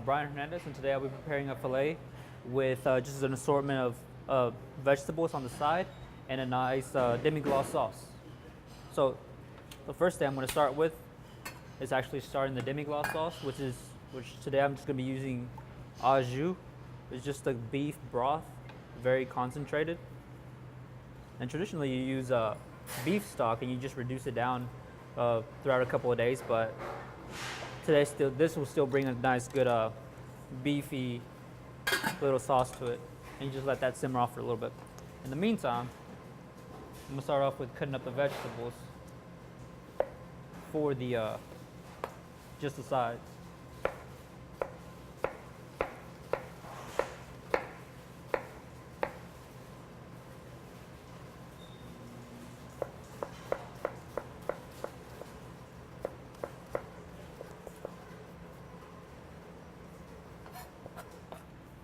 Brian Hernandez, and today I'll be preparing a fillet with just an assortment of vegetables on the side and a nice demi-glace sauce. So the first thing I'm going to start with is actually starting the demi-glace sauce, which today I'm just going to be using au jus. It's just a beef broth, very concentrated. And traditionally you use beef stock and you just reduce it down throughout a couple of days, but today this will still bring a nice good beefy little sauce to it, and you just let that simmer off for a little bit. In the meantime, I'm gonna start off with cutting up the vegetables for the just the sides.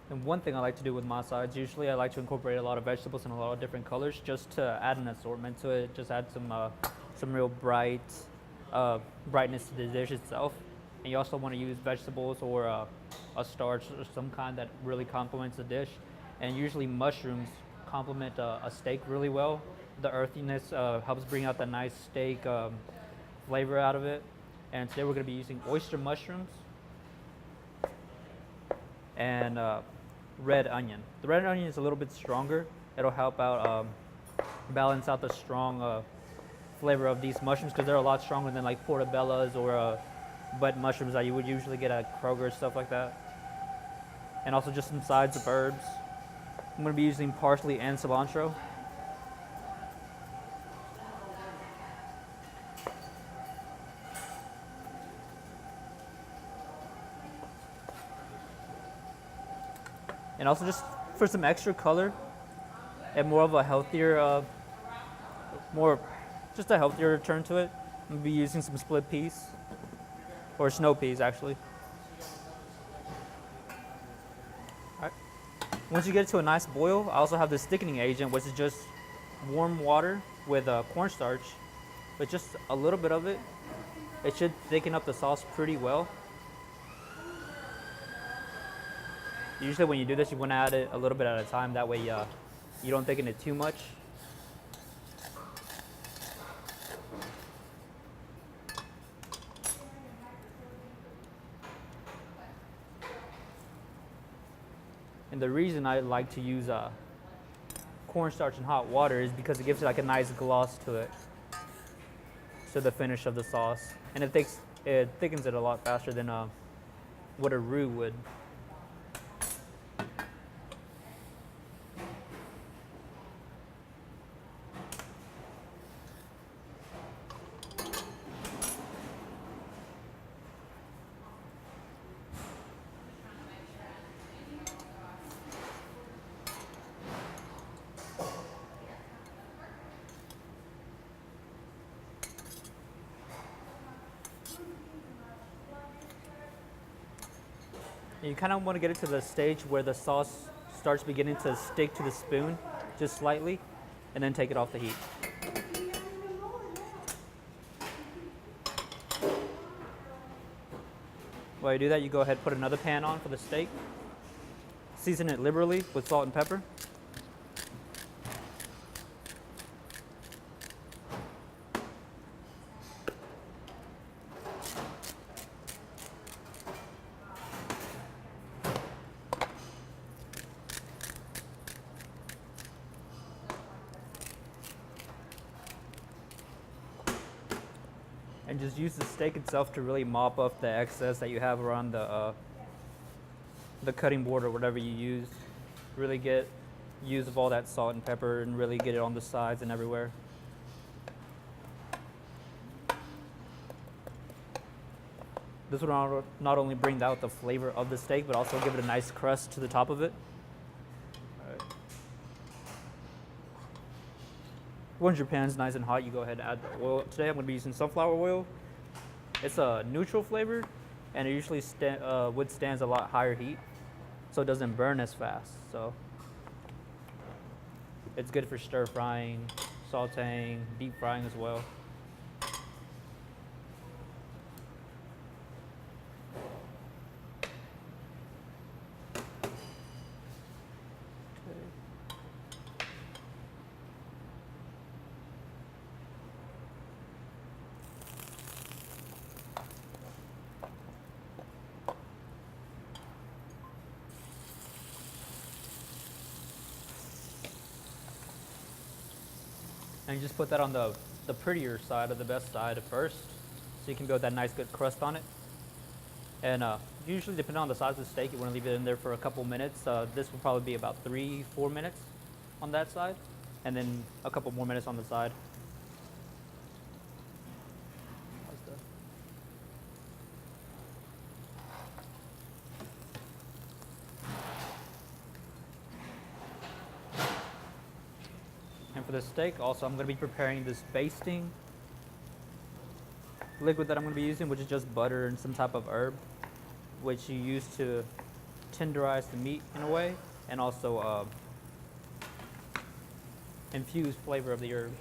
And one thing I like to do with my sides, usually I like to incorporate a lot of vegetables in a lot of different colors just to add an assortment to it, just add some real brightness to the dish itself. And you also want to use vegetables or a starch or some kind that really complements the dish. And usually mushrooms complement a steak really well. The earthiness helps bring out the nice steak flavor out of it. And today we're going to be using oyster mushrooms and red onion. The red onion is a little bit stronger. It'll help out balance out the strong flavor of these mushrooms because they're a lot stronger than like portobellos or bud mushrooms that you would usually get at Kroger, stuff like that. And also just some sides of herbs. I'm going to be using parsley and cilantro. And also just for some extra color and more of a healthier, just a healthier turn to it, I'm gonna be using some split peas, or snow peas actually. All right. Once you get it to a nice boil, I also have this thickening agent, which is just warm water with cornstarch, but just a little bit of it. It should thicken up the sauce pretty well. Usually when you do this, you want to add it a little bit at a time. That way you don't thicken it too much. And the reason I like to use cornstarch in hot water is because it gives it like a nice gloss to it, to the finish of the sauce. And it thickens it a lot faster than what a roux would. You kind of want to get it to the stage where the sauce starts beginning to stick to the spoon just slightly, and then take it off the heat. While you do that, you go ahead and put another pan on for the steak. Season it liberally with salt and pepper. And just use the steak itself to really mop up the excess that you have around the cutting board or whatever you use. Really get use of all that salt and pepper and really get it on the sides and everywhere. This will not only bring out the flavor of the steak, but also give it a nice crust to the top of it. Once your pan's nice and hot, you go ahead and add the oil. Today I'm going to be using sunflower oil. It's a neutral flavor, and it usually withstands a lot higher heat, so it doesn't burn as fast. So it's good for stir frying, sauteing, deep frying as well. And you just put that on the prettier side or the best side at first, so you can build that nice good crust on it. And usually, depending on the size of the steak, you want to leave it in there for a couple minutes. This will probably be about 3-4 minutes on that side, and then a couple more minutes on the side. And for the steak, also, I'm going to be preparing this basting liquid that I'm going to be using, which is just butter and some type of herb, which you use to tenderize the meat in a way, and also infuse flavor of the herb.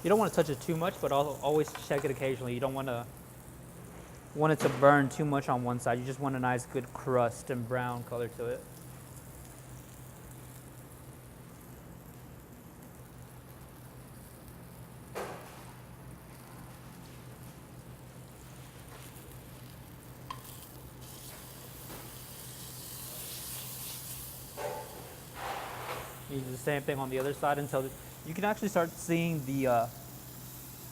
You don't want to touch it too much, but always check it occasionally. You don't want it to burn too much on one side. You just want a nice good crust and brown color to it. You do the same thing on the other side until you can actually start seeing the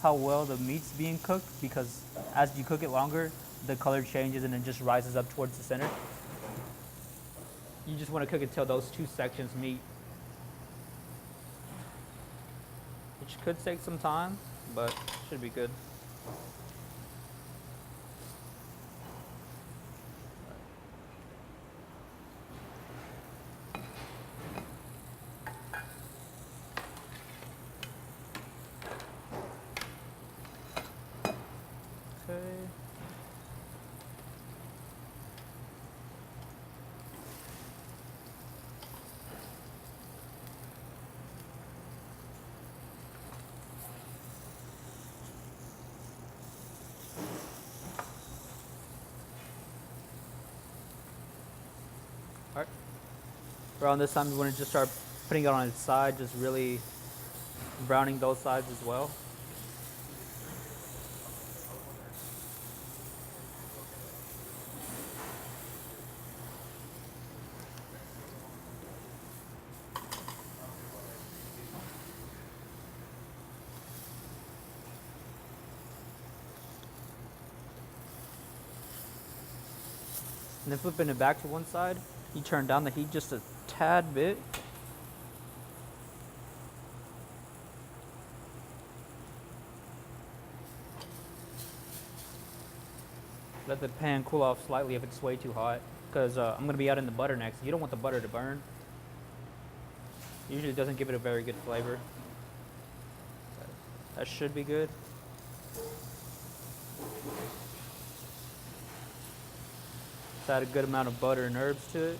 how well the meat's being cooked, because as you cook it longer, the color changes and it just rises up towards the center. You just want to cook it till those two sections meet, which could take some time, but should be good. Alright. Around this time, you want to just start putting it on its side, just really browning those sides as well. And then flipping it back to one side, you turn down the heat just a tad bit. Let the pan cool off slightly if it's way too hot, because I'm going to be adding the butter next. You don't want the butter to burn. Usually it doesn't give it a very good flavor. That should be good. Add a good amount of butter and herbs to it.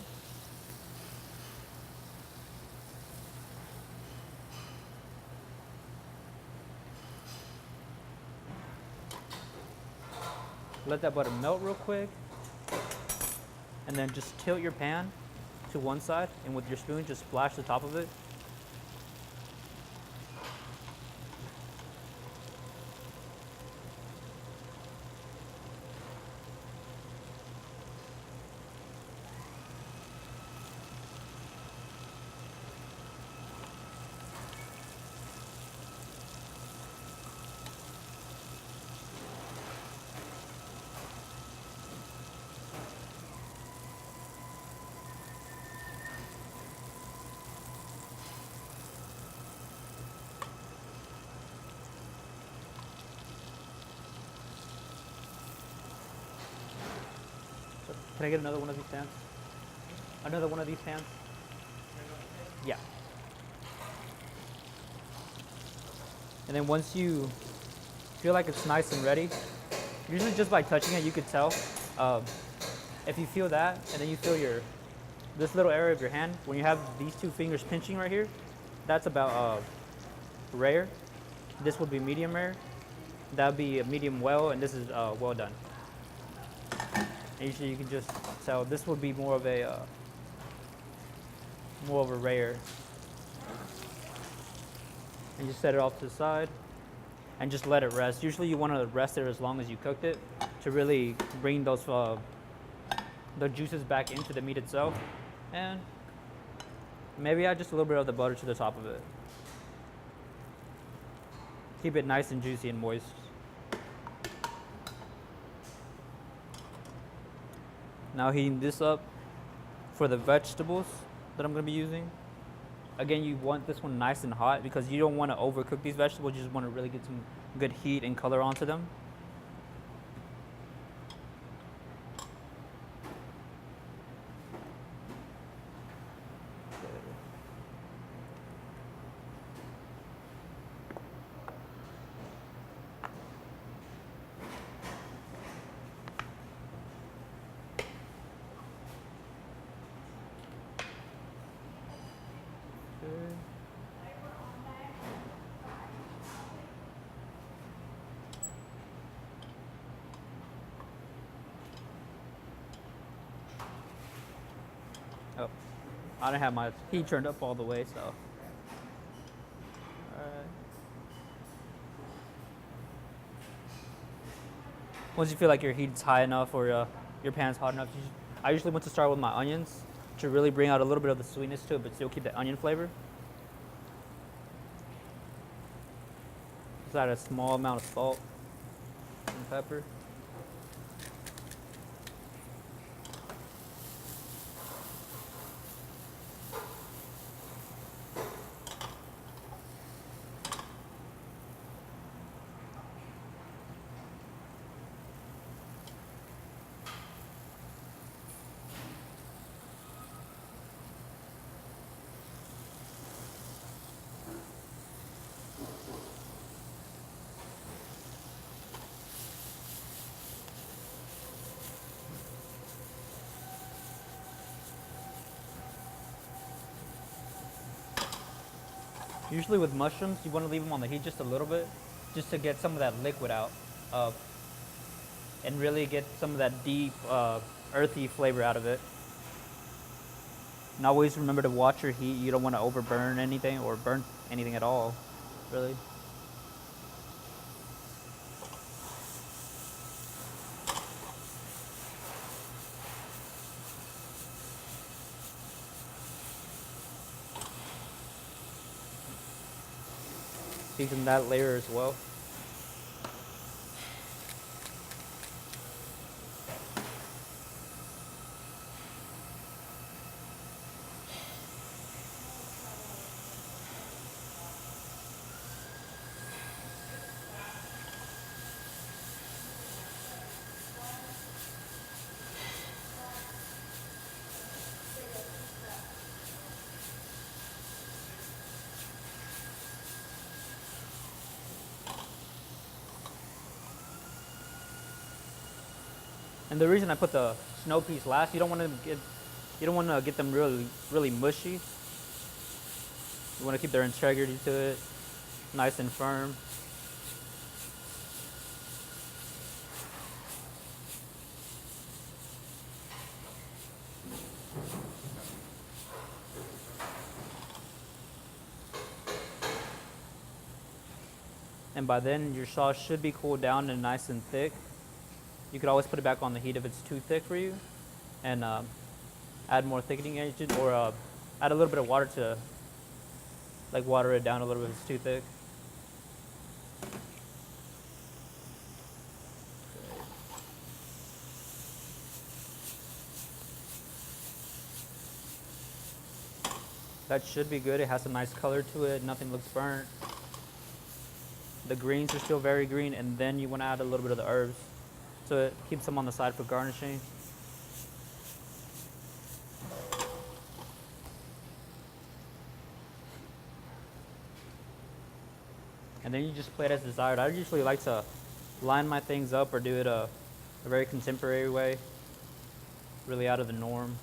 Let that butter melt real quick, and then just tilt your pan to one side, and with your spoon just splash the top of it. Can I get another one of these pans? Another one of these pans? Yeah. And then once you feel like it's nice and ready, usually just by touching it, you could tell. If you feel that, and then you feel this little area of your hand, when you have these two fingers pinching right here, that's about rare. This would be medium rare. That would be a medium well, and this is well done. And usually you can just tell this would be more of a rare. And you set it off to the side. and just let it rest. Usually you want to rest it as long as you cooked it to really bring those the juices back into the meat itself. And maybe add just a little bit of the butter to the top of it. Keep it nice and juicy and moist. Now heating this up for the vegetables that I'm going to be using. Again, you want this one nice and hot because you don't want to overcook these vegetables. You just want to really get some good heat and color onto them. Oh, I didn't have my heat turned up all the way, so. Alright. Once you feel like your heat's high enough or your pan's hot enough, I usually want to start with my onions to really bring out a little bit of the sweetness to it, but still keep the onion flavor. Just add a small amount of salt and pepper. Usually with mushrooms, you want to leave them on the heat just a little bit, just to get some of that liquid out, and really get some of that deep, earthy flavor out of it. And always remember to watch your heat. You don't want to overburn anything or burn anything at all, really. Season that layer as well. And the reason I put the snow peas last, you don't want to get them really mushy. You want to keep their integrity to it, nice and firm. And by then your sauce should be cooled down and nice and thick. You could always put it back on the heat if it's too thick for you, and add more thickening agent, or add a little bit of water to water it down a little bit if it's too thick. That should be good. It has a nice color to it. Nothing looks burnt. The greens are still very green, and then you want to add a little bit of the herbs. So it keeps them on the side for garnishing. And then you just plate as desired. I usually like to line my things up or do it a very contemporary way, really out of the norm.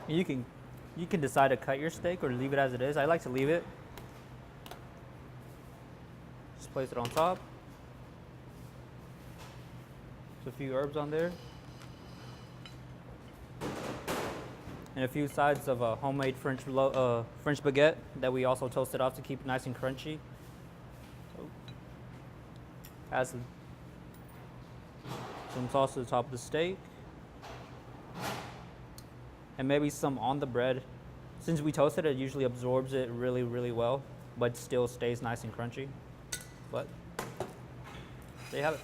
You can decide to cut your steak or leave it as it is. I like to leave it. Just place it on top. Just a few herbs on there. And a few sides of a homemade French baguette that we also toasted off to keep it nice and crunchy. So, add some sauce to the top of the steak. And maybe some on the bread. Since we toasted it, it usually absorbs it really, really well, but still stays nice and crunchy. But there you have it.